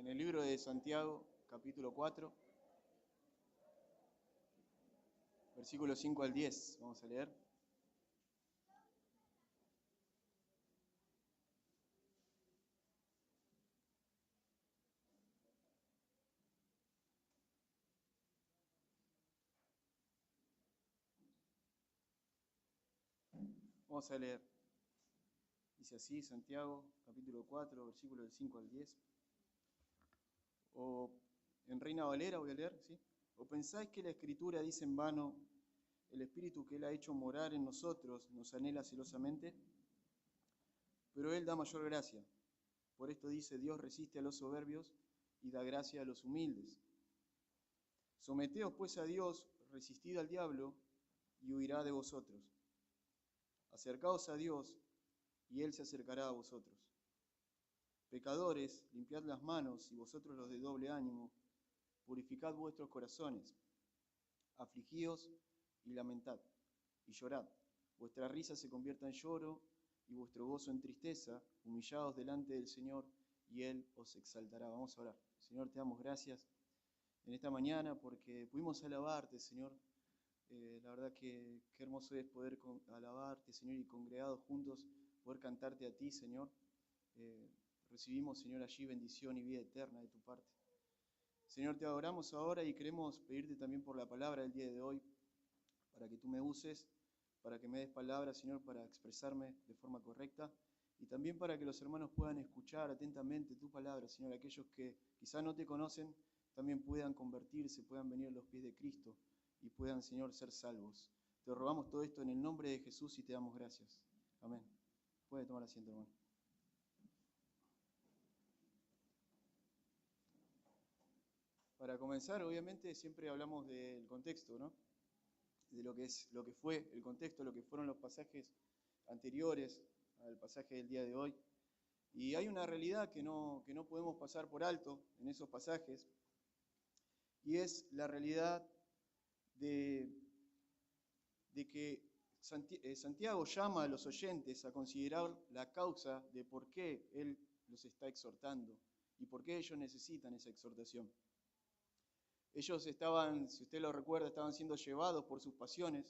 en el libro de Santiago, capítulo 4, versículos 5 al 10. Vamos a leer. Vamos a leer. Dice así, Santiago, capítulo 4, versículos del 5 al 10. O en Reina Valera voy a leer, ¿sí? ¿O pensáis que la Escritura dice en vano, el Espíritu que Él ha hecho morar en nosotros nos anhela celosamente? Pero Él da mayor gracia. Por esto dice, Dios resiste a los soberbios y da gracia a los humildes. Someteos pues a Dios, resistid al diablo y huirá de vosotros. Acercaos a Dios y Él se acercará a vosotros. Pecadores, limpiad las manos y vosotros los de doble ánimo, purificad vuestros corazones. Afligíos y lamentad y llorad. Vuestra risa se convierta en lloro y vuestro gozo en tristeza. Humillaos delante del Señor y Él os exaltará. Vamos a orar. Señor, te damos gracias en esta mañana porque pudimos alabarte, Señor. La verdad que qué hermoso es poder alabarte, Señor, y congregados juntos poder cantarte a ti, Señor. Recibimos, Señor, allí bendición y vida eterna de tu parte. Señor, te adoramos ahora y queremos pedirte también por la palabra del día de hoy, para que tú me uses, para que me des palabras, Señor, para expresarme de forma correcta y también para que los hermanos puedan escuchar atentamente tu palabra, Señor. Aquellos que quizá no te conocen también puedan convertirse, puedan venir a los pies de Cristo y puedan, Señor, ser salvos. Te rogamos todo esto en el nombre de Jesús y te damos gracias. Amén. Puede tomar asiento, hermano. Para comenzar, obviamente, siempre hablamos del contexto, ¿no? De lo que fue el contexto, lo que fueron los pasajes anteriores al pasaje del día de hoy. Y hay una realidad que no podemos pasar por alto en esos pasajes, y es la realidad de que Santiago llama a los oyentes a considerar la causa de por qué él los está exhortando y por qué ellos necesitan esa exhortación. Ellos estaban, si usted lo recuerda, estaban siendo llevados por sus pasiones.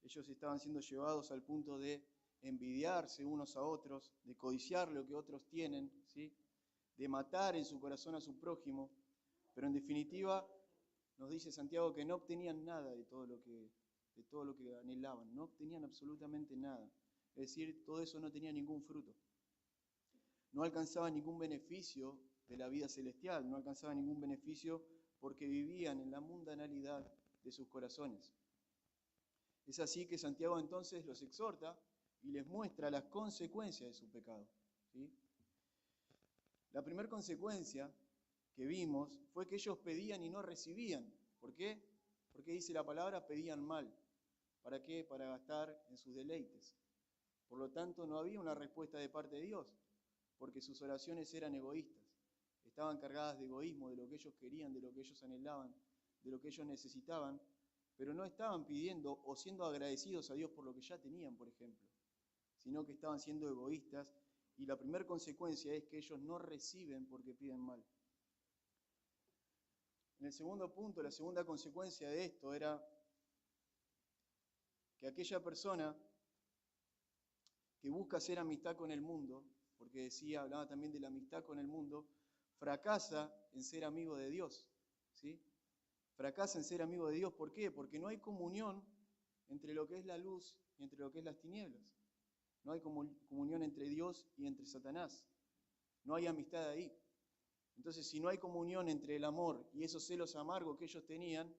Ellos estaban siendo llevados al punto de envidiarse unos a otros, de codiciar lo que otros tienen, ¿sí? De matar en su corazón a su prójimo. Pero en definitiva, nos dice Santiago que no obtenían nada de todo lo que anhelaban. No obtenían absolutamente nada. Es decir, todo eso no tenía ningún fruto. No alcanzaban ningún beneficio de la vida celestial, no alcanzaban ningún beneficio porque vivían en la mundanalidad de sus corazones. Es así que Santiago entonces los exhorta y les muestra las consecuencias de su pecado, ¿sí? La primera consecuencia que vimos fue que ellos pedían y no recibían. ¿Por qué? Porque dice la palabra, pedían mal. ¿Para qué? Para gastar en sus deleites. Por lo tanto, no había una respuesta de parte de Dios, porque sus oraciones eran egoístas. Estaban cargadas de egoísmo, de lo que ellos querían, de lo que ellos anhelaban, de lo que ellos necesitaban, pero no estaban pidiendo o siendo agradecidos a Dios por lo que ya tenían, por ejemplo, sino que estaban siendo egoístas, y la primera consecuencia es que ellos no reciben porque piden mal. En el segundo punto, la segunda consecuencia de esto era que aquella persona que busca hacer amistad con el mundo, porque hablaba también de la amistad con el mundo, fracasa en ser amigo de Dios, ¿sí? Fracasa en ser amigo de Dios, ¿por qué? Porque no hay comunión entre lo que es la luz y entre lo que es las tinieblas. No hay comunión entre Dios y entre Satanás. No hay amistad ahí. Entonces, si no hay comunión entre el amor y esos celos amargos que ellos tenían,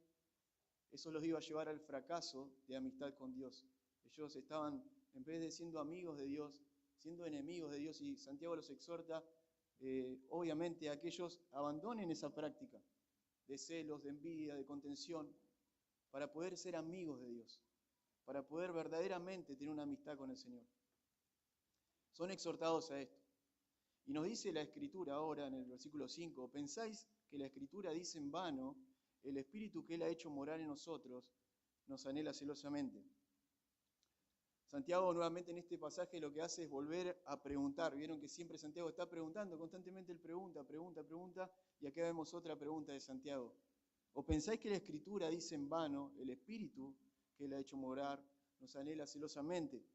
eso los iba a llevar al fracaso de amistad con Dios. Ellos estaban, en vez de siendo amigos de Dios, siendo enemigos de Dios, y Santiago los exhorta, obviamente, a que ellos abandonen esa práctica de celos, de envidia, de contención, para poder ser amigos de Dios, para poder verdaderamente tener una amistad con el Señor. Son exhortados a esto. Y nos dice la Escritura ahora en el versículo 5, ¿pensáis que la Escritura dice en vano, el Espíritu que Él ha hecho morar en nosotros nos anhela celosamente? Santiago nuevamente en este pasaje lo que hace es volver a preguntar. Vieron que siempre Santiago está preguntando, constantemente él pregunta, y acá vemos otra pregunta de Santiago. ¿O pensáis que la Escritura dice en vano, el Espíritu que él ha hecho morar nos anhela celosamente?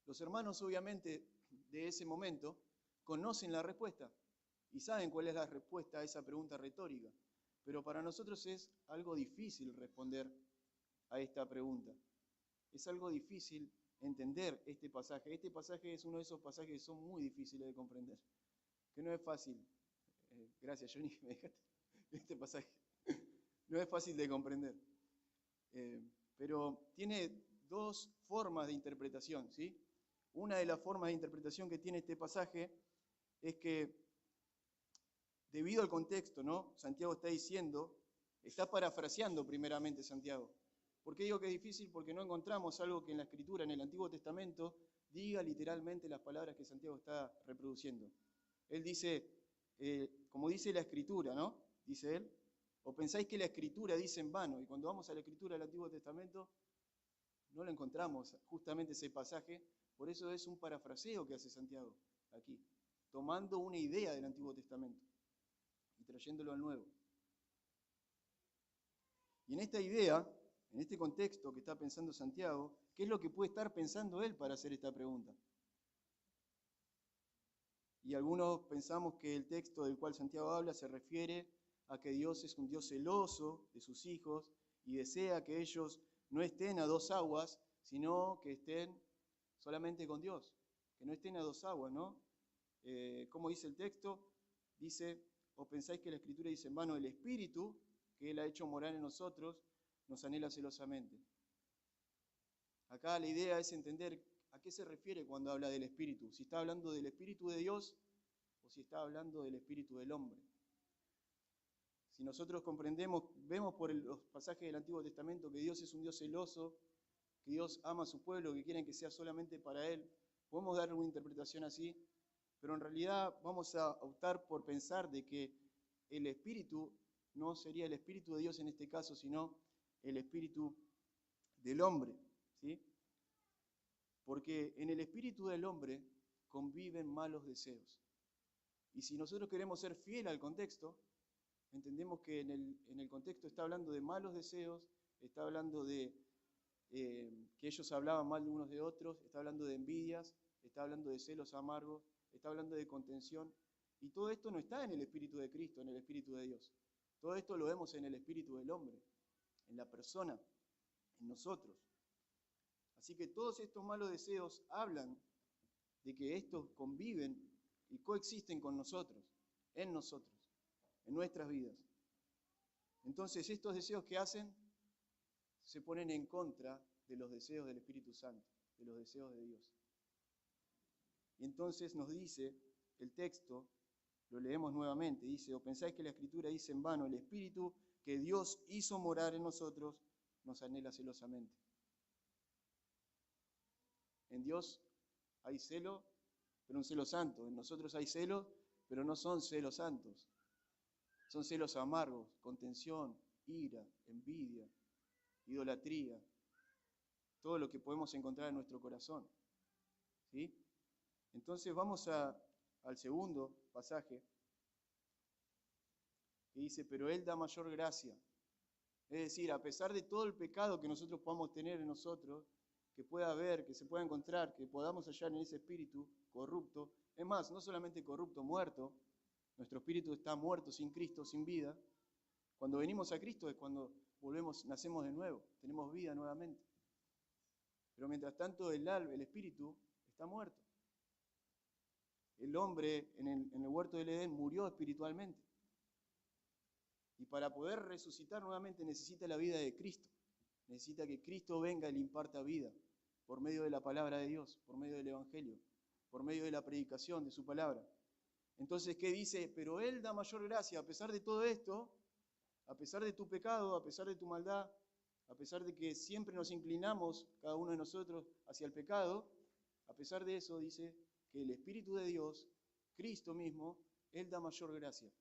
Los hermanos obviamente de ese momento conocen la respuesta y saben cuál es la respuesta a esa pregunta retórica, pero para nosotros es algo difícil responder a esta pregunta. Es algo difícil entender este pasaje. Este pasaje es uno de esos pasajes que son muy difíciles de comprender, que no es fácil. Gracias, Johnny, me dejaste este pasaje. No es fácil de comprender. Pero tiene dos formas de interpretación, ¿sí? Una de las formas de interpretación que tiene este pasaje es que, debido al contexto, ¿no? Santiago está diciendo, está parafraseando primeramente Santiago. ¿Por qué digo que es difícil? Porque no encontramos algo que en la Escritura, en el Antiguo Testamento, diga literalmente las palabras que Santiago está reproduciendo. Él dice, como dice la Escritura, ¿no? Dice él, o pensáis que la Escritura dice en vano, y cuando vamos a la Escritura del Antiguo Testamento, no lo encontramos justamente ese pasaje, por eso es un parafraseo que hace Santiago aquí, tomando una idea del Antiguo Testamento y trayéndolo al Nuevo. Y en esta idea, en este contexto que está pensando Santiago, ¿qué es lo que puede estar pensando él para hacer esta pregunta? Y algunos pensamos que el texto del cual Santiago habla se refiere a que Dios es un Dios celoso de sus hijos y desea que ellos no estén a dos aguas, sino que estén solamente con Dios, que no estén a dos aguas, ¿no? ¿Cómo dice el texto? Dice, ¿o pensáis que la Escritura dice en vano el Espíritu que Él ha hecho morar en nosotros nos anhela celosamente? Acá la idea es entender a qué se refiere cuando habla del Espíritu, si está hablando del Espíritu de Dios o si está hablando del Espíritu del hombre. Si nosotros comprendemos, vemos por los pasajes del Antiguo Testamento que Dios es un Dios celoso, que Dios ama a su pueblo, que quieren que sea solamente para Él, podemos dar una interpretación así, pero en realidad vamos a optar por pensar de que el Espíritu no sería el Espíritu de Dios en este caso, sino el Espíritu del hombre, ¿sí? Porque en el espíritu del hombre conviven malos deseos. Y si nosotros queremos ser fieles al contexto, entendemos que en el contexto está hablando de malos deseos, está hablando de que ellos hablaban mal de unos de otros, está hablando de envidias, está hablando de celos amargos, está hablando de contención. Y todo esto no está en el espíritu de Cristo, en el espíritu de Dios. Todo esto lo vemos en el espíritu del hombre, en la persona, en nosotros. Así que todos estos malos deseos hablan de que estos conviven y coexisten con nosotros, en nuestras vidas. Entonces, estos deseos que hacen se ponen en contra de los deseos del Espíritu Santo, de los deseos de Dios. Y entonces nos dice el texto, lo leemos nuevamente, dice, ¿o pensáis que la Escritura dice en vano, el Espíritu que Dios hizo morar en nosotros nos anhela celosamente? En Dios hay celo, pero un celo santo. En nosotros hay celos, pero no son celos santos. Son celos amargos, contención, ira, envidia, idolatría, todo lo que podemos encontrar en nuestro corazón. ¿Sí? Entonces vamos al segundo pasaje, que dice, pero Él da mayor gracia. Es decir, a pesar de todo el pecado que nosotros podamos tener en nosotros, que pueda haber, que se pueda encontrar, que podamos hallar en ese espíritu corrupto, es más, no solamente corrupto, muerto, nuestro espíritu está muerto, sin Cristo, sin vida. Cuando venimos a Cristo es cuando nacemos de nuevo, tenemos vida nuevamente. Pero mientras tanto el espíritu está muerto. El hombre en el huerto del Edén murió espiritualmente. Y para poder resucitar nuevamente necesita la vida de Cristo. Necesita que Cristo venga y le imparta vida por medio de la palabra de Dios, por medio del Evangelio, por medio de la predicación de su palabra. Entonces, ¿qué dice? Pero Él da mayor gracia, a pesar de todo esto, a pesar de tu pecado, a pesar de tu maldad, a pesar de que siempre nos inclinamos, cada uno de nosotros, hacia el pecado, a pesar de eso, dice que el Espíritu de Dios, Cristo mismo, Él da mayor gracia.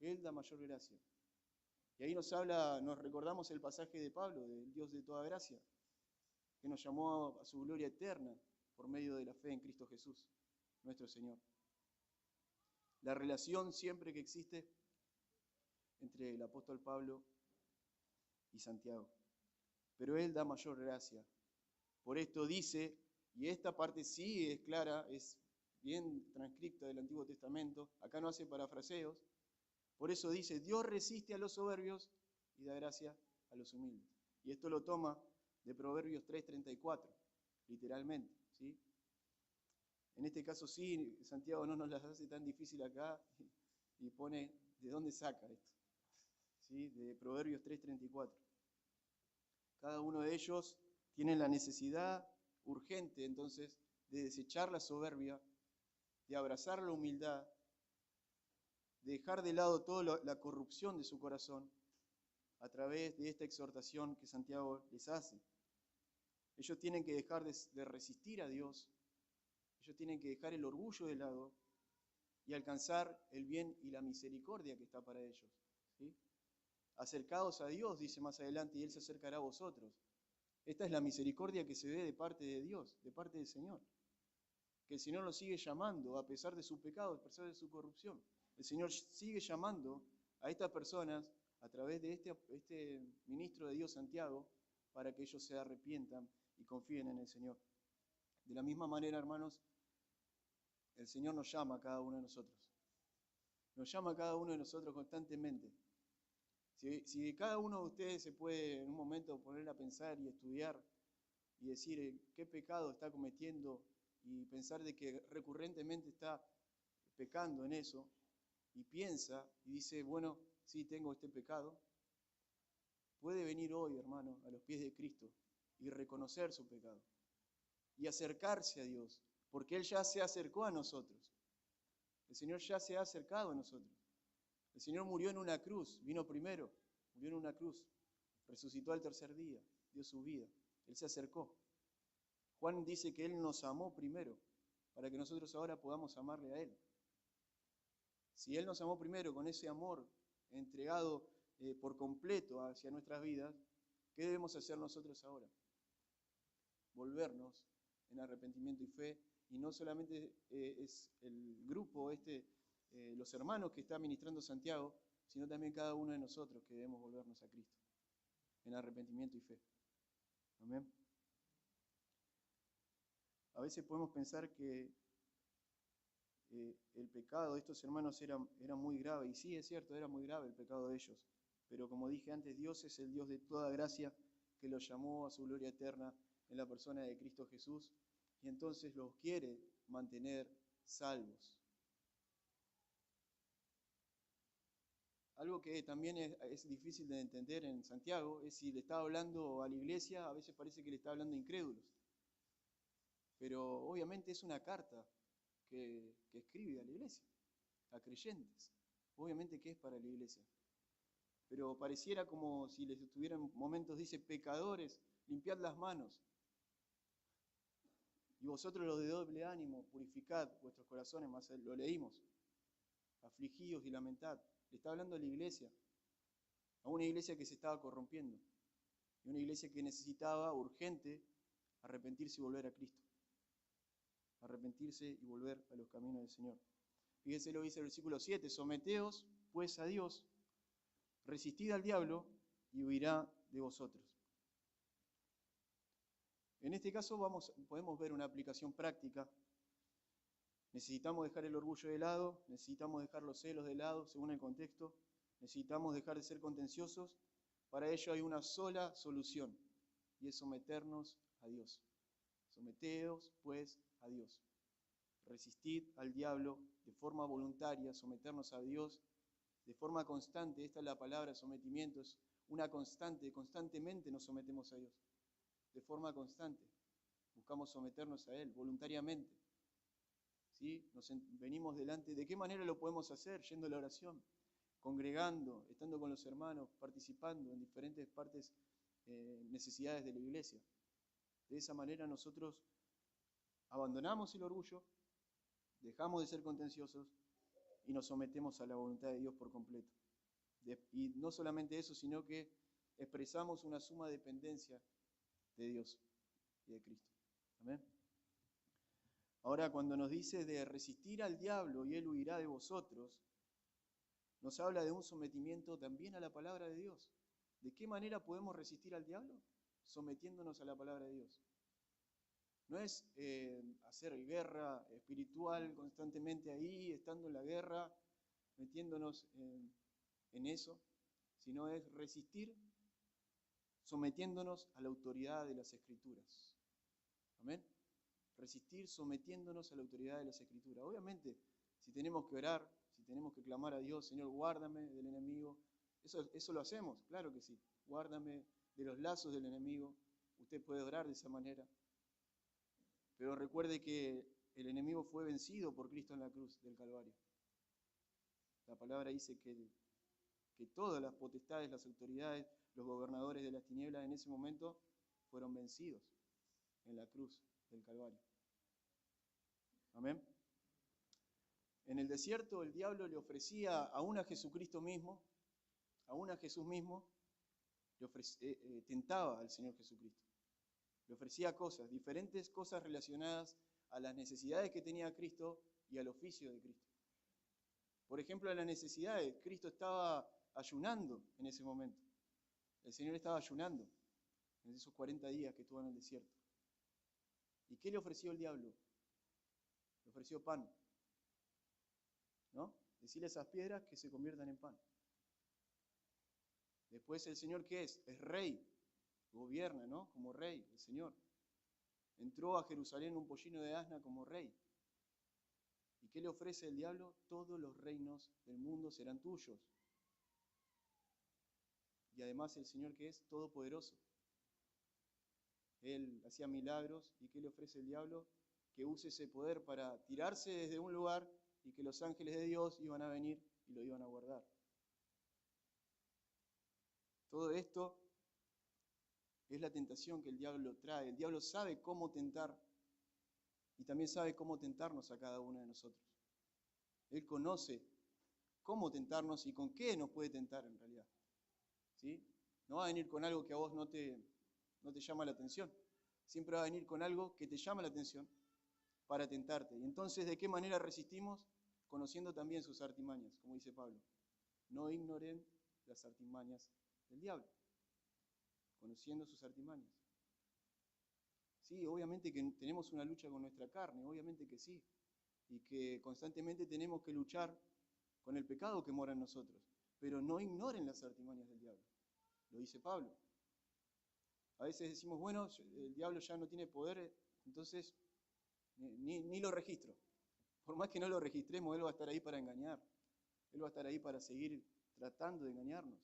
Él da mayor gracia. Y ahí nos recordamos el pasaje de Pablo, del Dios de toda gracia. que nos llamó a su gloria eterna por medio de la fe en Cristo Jesús, nuestro Señor. La relación siempre que existe entre el apóstol Pablo y Santiago. Pero él da mayor gracia. Por esto dice, y esta parte sí es clara, es bien transcripta del Antiguo Testamento, acá no hace parafraseos, por eso dice, Dios resiste a los soberbios y da gracia a los humildes. Y esto lo toma de Proverbios 3:34, literalmente, ¿sí? En este caso sí, Santiago no nos las hace tan difícil acá y pone de dónde saca esto, ¿sí? De Proverbios 3:34. Cada uno de ellos tiene la necesidad urgente, entonces, de desechar la soberbia, de abrazar la humildad, de dejar de lado toda la corrupción de su corazón a través de esta exhortación que Santiago les hace. Ellos tienen que dejar de resistir a Dios, ellos tienen que dejar el orgullo de lado y alcanzar el bien y la misericordia que está para ellos, ¿sí? Acercaos a Dios, dice más adelante, y Él se acercará a vosotros. Esta es la misericordia que se ve de parte de Dios, de parte del Señor. Que el Señor los sigue llamando a pesar de su pecado, a pesar de su corrupción. El Señor sigue llamando a estas personas a través de este ministro de Dios, Santiago, para que ellos se arrepientan y confíen en el Señor. De la misma manera, hermanos, el Señor nos llama a cada uno de nosotros. Nos llama a cada uno de nosotros constantemente. Si cada uno de ustedes se puede en un momento poner a pensar y estudiar y decir qué pecado está cometiendo y pensar de que recurrentemente está pecando en eso, y piensa y dice, bueno, sí tengo este pecado, puede venir hoy, hermano, a los pies de Cristo y reconocer su pecado y acercarse a Dios, porque Él ya se acercó a nosotros. El Señor ya se ha acercado a nosotros. El Señor murió en una cruz, vino primero, murió en una cruz, resucitó al tercer día, dio su vida, Él se acercó. Juan dice que Él nos amó primero, para que nosotros ahora podamos amarle a Él. Si Él nos amó primero con ese amor entregado por completo hacia nuestras vidas, ¿qué debemos hacer nosotros ahora? Volvernos en arrepentimiento y fe, y no solamente es el grupo, los hermanos que está ministrando Santiago, sino también cada uno de nosotros que debemos volvernos a Cristo, en arrepentimiento y fe. Amén. A veces podemos pensar que el pecado de estos hermanos era muy grave, y sí, es cierto, era muy grave el pecado de ellos, pero como dije antes, Dios es el Dios de toda gracia que los llamó a su gloria eterna en la persona de Cristo Jesús, y entonces los quiere mantener salvos. Algo que también es difícil de entender en Santiago es si le está hablando a la iglesia, a veces parece que le está hablando a incrédulos, pero obviamente es una carta que escribe a la iglesia, a creyentes. Obviamente que es para la iglesia. Pero pareciera como si les estuvieran momentos, dice, pecadores, limpiad las manos. Y vosotros los de doble ánimo, purificad vuestros corazones, más lo leímos. Afligíos y lamentad. Le está hablando a la iglesia, a una iglesia que se estaba corrompiendo. Y una iglesia que necesitaba urgente arrepentirse y volver a Cristo. Arrepentirse y volver a los caminos del Señor. Fíjense lo que dice el versículo 7, someteos pues a Dios, resistid al diablo y huirá de vosotros. En este caso podemos ver una aplicación práctica. Necesitamos dejar el orgullo de lado, necesitamos dejar los celos de lado, según el contexto, necesitamos dejar de ser contenciosos. Para ello hay una sola solución, y es someternos a Dios. Someteos pues a Dios. Resistid al diablo de forma voluntaria, someternos a Dios de forma constante. Esta es la palabra sometimiento, es una constante, constantemente nos sometemos a Dios, de forma constante. Buscamos someternos a Él voluntariamente. ¿Sí? Venimos delante. ¿De qué manera lo podemos hacer? Yendo a la oración, congregando, estando con los hermanos, participando en diferentes partes, necesidades de la iglesia. De esa manera nosotros abandonamos el orgullo, dejamos de ser contenciosos y nos sometemos a la voluntad de Dios por completo. Y no solamente eso, sino que expresamos una suma dependencia de Dios. y de Cristo. Amén. Ahora, cuando nos dice de resistir al diablo y él huirá de vosotros, nos habla de un sometimiento también a la palabra de Dios. ¿De qué manera podemos resistir al diablo? Sometiéndonos a la palabra de Dios. No es hacer guerra espiritual constantemente ahí, estando en la guerra, metiéndonos en eso, sino es resistir sometiéndonos a la autoridad de las Escrituras. Amén. Resistir sometiéndonos a la autoridad de las Escrituras. Obviamente, si tenemos que orar, si tenemos que clamar a Dios, Señor, guárdame del enemigo, eso lo hacemos, claro que sí. Guárdame de los lazos del enemigo. Usted puede orar de esa manera. Pero recuerde que el enemigo fue vencido por Cristo en la cruz del Calvario. La palabra dice que todas las potestades, las autoridades, los gobernadores de las tinieblas en ese momento fueron vencidos en la cruz del Calvario. Amén. En el desierto el diablo le ofrecía aún a Jesucristo mismo, aún a Jesús mismo, tentaba al Señor Jesucristo. Le ofrecía cosas, diferentes cosas relacionadas a las necesidades que tenía Cristo y al oficio de Cristo. Por ejemplo, a las necesidades, Cristo estaba ayunando en ese momento. El Señor estaba ayunando en esos 40 días que estuvo en el desierto. ¿Y qué le ofreció el diablo? Le ofreció pan. ¿No? Decirle a esas piedras que se conviertan en pan. Después el Señor, ¿qué es? Es rey. Gobierna, ¿no? Como rey, el Señor. Entró a Jerusalén un pollino de asna como rey. ¿Y qué le ofrece el diablo? Todos los reinos del mundo serán tuyos. Y además el Señor, que es todopoderoso. Él hacía milagros. ¿Y qué le ofrece el diablo? Que use ese poder para tirarse desde un lugar y que los ángeles de Dios iban a venir y lo iban a guardar. Todo esto es la tentación que el diablo trae. El diablo sabe cómo tentar y también sabe cómo tentarnos a cada uno de nosotros. Él conoce cómo tentarnos y con qué nos puede tentar en realidad. ¿Sí? No va a venir con algo que a vos no te llama la atención. Siempre va a venir con algo que te llama la atención para tentarte. Y entonces, ¿de qué manera resistimos? Conociendo también sus artimañas, como dice Pablo. No ignoren las artimañas del diablo. Conociendo sus artimañas. Sí, obviamente que tenemos una lucha con nuestra carne, obviamente que sí. Y que constantemente tenemos que luchar con el pecado que mora en nosotros. Pero no ignoren las artimañas del diablo. Lo dice Pablo. A veces decimos, bueno, el diablo ya no tiene poder, entonces ni lo registro. Por más que no lo registremos, él va a estar ahí para engañar. Él va a estar ahí para seguir tratando de engañarnos.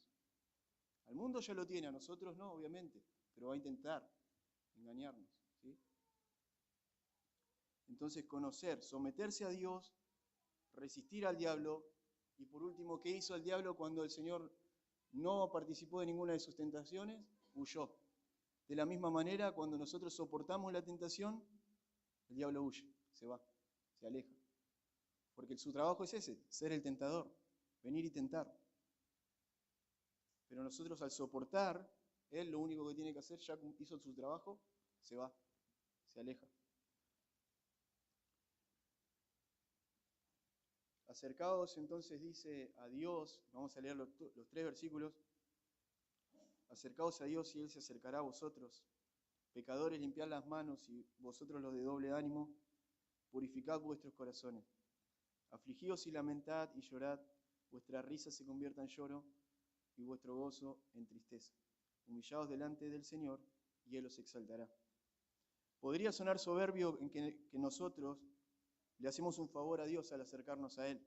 Al mundo ya lo tiene, a nosotros no, obviamente, pero va a intentar engañarnos. ¿Sí? Entonces, conocer, someterse a Dios, resistir al diablo, y por último, ¿qué hizo el diablo cuando el Señor no participó de ninguna de sus tentaciones? Huyó. De la misma manera, cuando nosotros soportamos la tentación, el diablo huye, se va, se aleja. Porque su trabajo es ese, ser el tentador, venir y tentar. Pero nosotros al soportar, él lo único que tiene que hacer, ya hizo su trabajo, se va, se aleja. Acercaos entonces, dice a Dios, vamos a leer los 3 versículos. Acercaos a Dios y Él se acercará a vosotros. Pecadores, limpiad las manos y vosotros los de doble ánimo, purificad vuestros corazones. Afligíos y lamentad y llorad, vuestra risa se convierta en lloro y vuestro gozo en tristeza. Humillaos delante del Señor y Él os exaltará. Podría sonar soberbio en que nosotros le hacemos un favor a Dios al acercarnos a Él.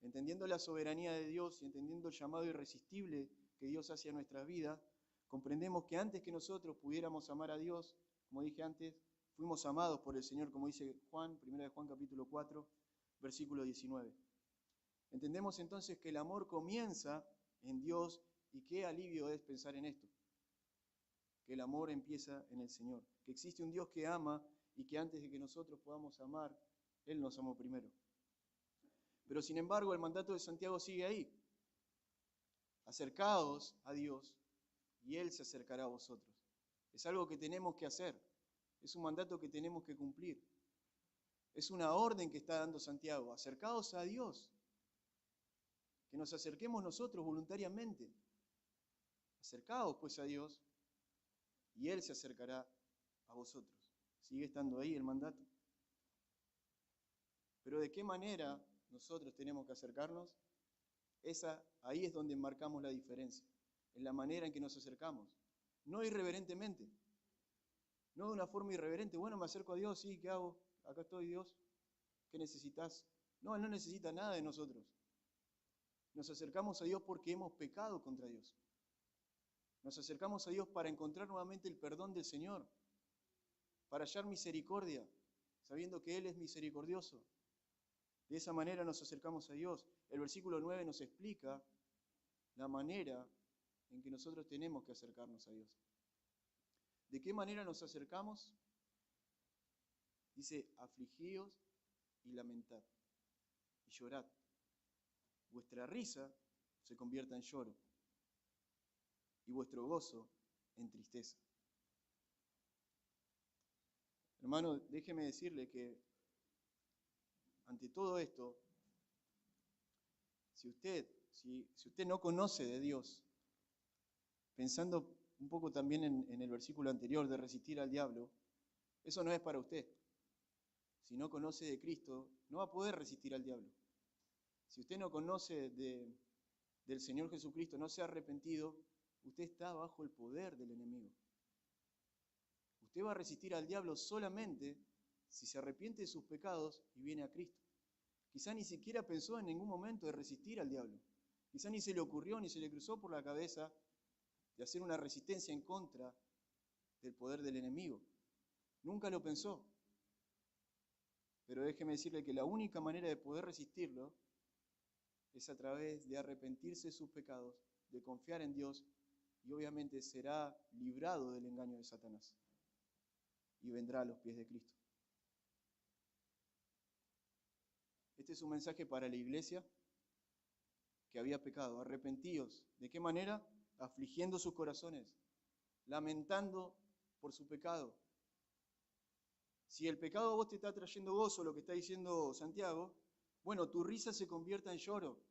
Entendiendo la soberanía de Dios y entendiendo el llamado irresistible que Dios hace a nuestras vidas, comprendemos que antes que nosotros pudiéramos amar a Dios, como dije antes, fuimos amados por el Señor, como dice Juan, 1 Juan capítulo 4, versículo 19. Entendemos entonces que el amor comienza en Dios y qué alivio es pensar en esto. Que el amor empieza en el Señor. Que existe un Dios que ama y que antes de que nosotros podamos amar, Él nos amó primero. Pero sin embargo, el mandato de Santiago sigue ahí. Acercaos a Dios y Él se acercará a vosotros. Es algo que tenemos que hacer. Es un mandato que tenemos que cumplir. Es una orden que está dando Santiago. Acercaos a Dios. Que nos acerquemos nosotros voluntariamente. Acercaos pues a Dios y Él se acercará a vosotros. Sigue estando ahí el mandato. Pero ¿de qué manera nosotros tenemos que acercarnos? Ahí es donde marcamos la diferencia. En la manera en que nos acercamos. No irreverentemente. No de una forma irreverente. Bueno, me acerco a Dios, sí, ¿qué hago? Acá estoy, Dios. ¿Qué necesitas? No, Él no necesita nada de nosotros. Nos acercamos a Dios porque hemos pecado contra Dios. Nos acercamos a Dios para encontrar nuevamente el perdón del Señor, para hallar misericordia, sabiendo que Él es misericordioso. De esa manera nos acercamos a Dios. El versículo 9 nos explica la manera en que nosotros tenemos que acercarnos a Dios. ¿De qué manera nos acercamos? Dice, afligíos y lamentad, y llorad. Vuestra risa se convierta en lloro, y vuestro gozo en tristeza. Hermano, déjeme decirle que ante todo esto, si usted no conoce de Dios, pensando un poco también en el versículo anterior de resistir al diablo, eso no es para usted. Si no conoce de Cristo, no va a poder resistir al diablo. Si usted no conoce del Señor Jesucristo, no se ha arrepentido, usted está bajo el poder del enemigo. Usted va a resistir al diablo solamente si se arrepiente de sus pecados y viene a Cristo. Quizá ni siquiera pensó en ningún momento de resistir al diablo. Quizá ni se le ocurrió, ni se le cruzó por la cabeza de hacer una resistencia en contra del poder del enemigo. Nunca lo pensó. Pero déjeme decirle que la única manera de poder resistirlo es a través de arrepentirse de sus pecados, de confiar en Dios, y obviamente será librado del engaño de Satanás y vendrá a los pies de Cristo. Este es un mensaje para la iglesia que había pecado. Arrepentíos. ¿De qué manera? Afligiendo sus corazones, lamentando por su pecado. Si el pecado a vos te está trayendo gozo, lo que está diciendo Santiago, bueno, tu risa se convierta en lloro.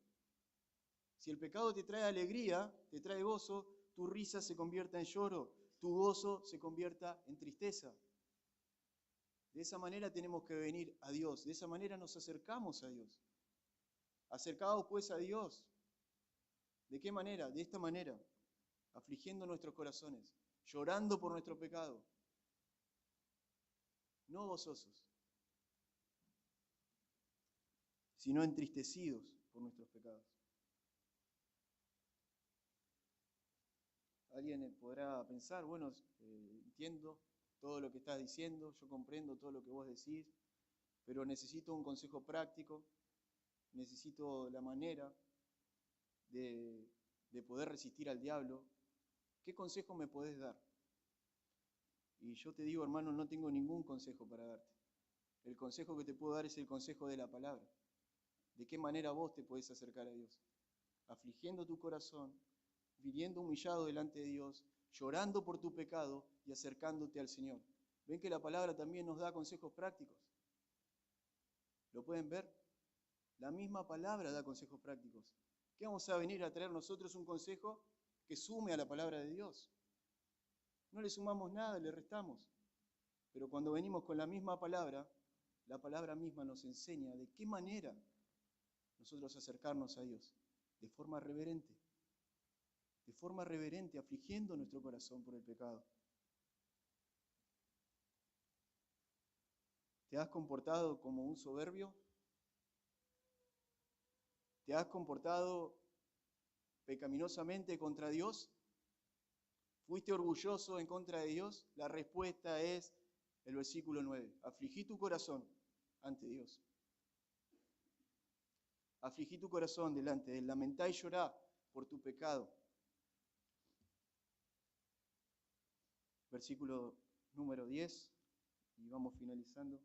Si el pecado te trae alegría, te trae gozo, tu risa se convierta en lloro, tu gozo se convierta en tristeza. De esa manera tenemos que venir a Dios, de esa manera nos acercamos a Dios. Acercaos pues a Dios. ¿De qué manera? De esta manera, afligiendo nuestros corazones, llorando por nuestro pecado, no gozosos, sino entristecidos por nuestros pecados. Alguien podrá pensar, bueno, entiendo todo lo que estás diciendo, yo comprendo todo lo que vos decís, pero necesito un consejo práctico, necesito la manera de poder resistir al diablo. ¿Qué consejo me podés dar? Y yo te digo, hermano, no tengo ningún consejo para darte. El consejo que te puedo dar es el consejo de la palabra. ¿De qué manera vos te podés acercar a Dios? Afligiendo tu corazón, viniendo humillado delante de Dios, llorando por tu pecado y acercándote al Señor. ¿Ven que la palabra también nos da consejos prácticos? ¿Lo pueden ver? La misma palabra da consejos prácticos. ¿Qué vamos a venir a traer nosotros un consejo que sume a la palabra de Dios? No le sumamos nada, le restamos. Pero cuando venimos con la misma palabra, la palabra misma nos enseña de qué manera nosotros acercarnos a Dios. De forma reverente, afligiendo nuestro corazón por el pecado. ¿Te has comportado como un soberbio? ¿Te has comportado pecaminosamente contra Dios? ¿Fuiste orgulloso en contra de Dios? La respuesta es el versículo 9. Afligí tu corazón ante Dios. Afligí tu corazón delante de Él. Lamentá y llorá por tu pecado. Versículo número 10. Y vamos finalizando.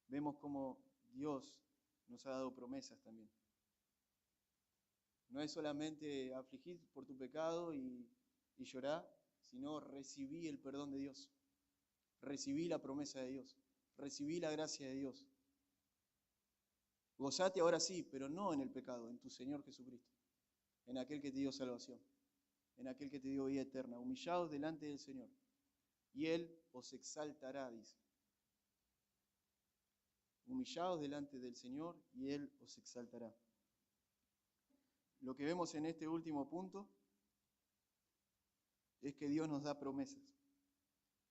Vemos cómo Dios nos ha dado promesas también. No es solamente afligir por tu pecado y llorar, sino recibí el perdón de Dios, recibí la promesa de Dios, recibí la gracia de Dios. Gozate ahora sí, pero no en el pecado, en tu Señor Jesucristo, en aquel que te dio salvación, en aquel que te dio vida eterna. Humillaos delante del Señor, y Él os exaltará, dice. Humillaos delante del Señor, y Él os exaltará. Lo que vemos en este último punto es que Dios nos da promesas.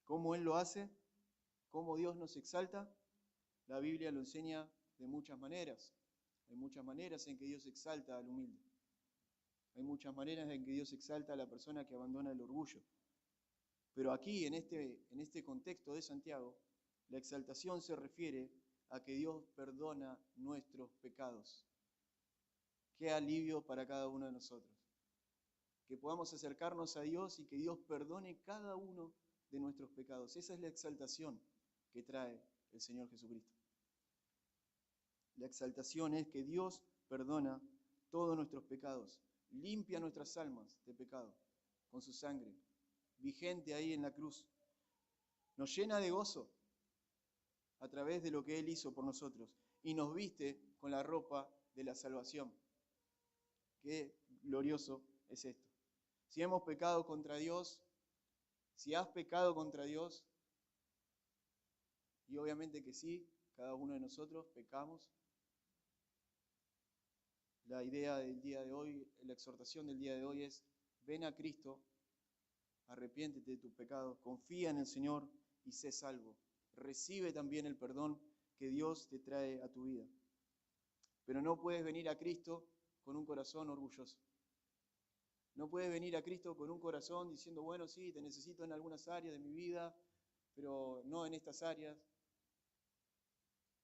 ¿Cómo Él lo hace? ¿Cómo Dios nos exalta? La Biblia lo enseña de muchas maneras. Hay muchas maneras en que Dios exalta al humilde. Hay muchas maneras en que Dios exalta a la persona que abandona el orgullo. Pero aquí, en este contexto de Santiago, la exaltación se refiere a que Dios perdona nuestros pecados. Qué alivio para cada uno de nosotros. Que podamos acercarnos a Dios y que Dios perdone cada uno de nuestros pecados. Esa es la exaltación que trae el Señor Jesucristo. La exaltación es que Dios perdona todos nuestros pecados, limpia nuestras almas de pecado con su sangre, vigente ahí en la cruz. Nos llena de gozo a través de lo que Él hizo por nosotros y nos viste con la ropa de la salvación. Qué glorioso es esto. Si hemos pecado contra Dios, si has pecado contra Dios, y obviamente que sí, cada uno de nosotros pecamos. La idea del día de hoy, la exhortación del día de hoy es: ven a Cristo, arrepiéntete de tus pecados, confía en el Señor y sé salvo. Recibe también el perdón que Dios te trae a tu vida. Pero no puedes venir a Cristo con un corazón orgulloso. No puedes venir a Cristo con un corazón diciendo, bueno, sí, te necesito en algunas áreas de mi vida, pero no en estas áreas.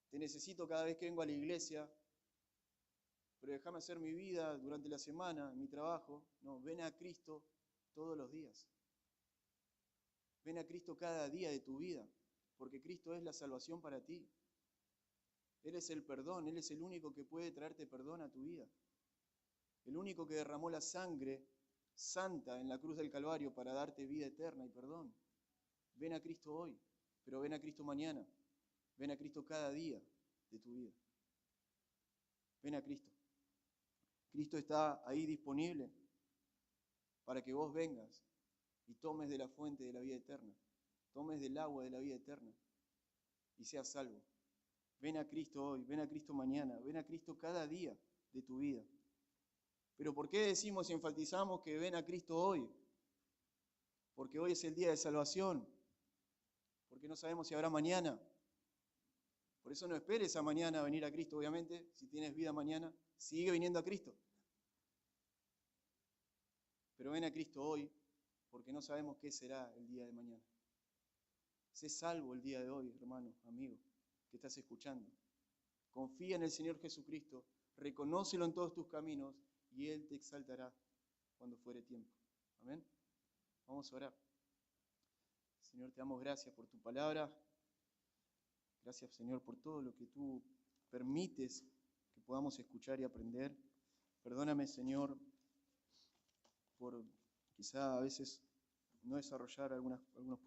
Te necesito cada vez que vengo a la iglesia, pero déjame hacer mi vida durante la semana, mi trabajo. No, ven a Cristo todos los días. Ven a Cristo cada día de tu vida, porque Cristo es la salvación para ti. Él es el perdón, Él es el único que puede traerte perdón a tu vida. El único que derramó la sangre santa en la cruz del Calvario para darte vida eterna y perdón. Ven a Cristo hoy, pero ven a Cristo mañana. Ven a Cristo cada día de tu vida. Ven a Cristo. Cristo está ahí disponible para que vos vengas y tomes de la fuente de la vida eterna, tomes del agua de la vida eterna y seas salvo. Ven a Cristo hoy, ven a Cristo mañana, ven a Cristo cada día de tu vida. Pero ¿por qué decimos y enfatizamos que ven a Cristo hoy? Porque hoy es el día de salvación, porque no sabemos si habrá mañana. Por eso no esperes a mañana a venir a Cristo, obviamente. Si tienes vida mañana, sigue viniendo a Cristo. Pero ven a Cristo hoy, porque no sabemos qué será el día de mañana. Sé salvo el día de hoy, hermano, amigo, que estás escuchando. Confía en el Señor Jesucristo, reconócelo en todos tus caminos y Él te exaltará cuando fuere tiempo. Amén. Vamos a orar. Señor, te damos gracias por tu palabra. Gracias, Señor, por todo lo que tú permites que podamos escuchar y aprender. Perdóname, Señor, por quizá a veces no desarrollar algunos puntos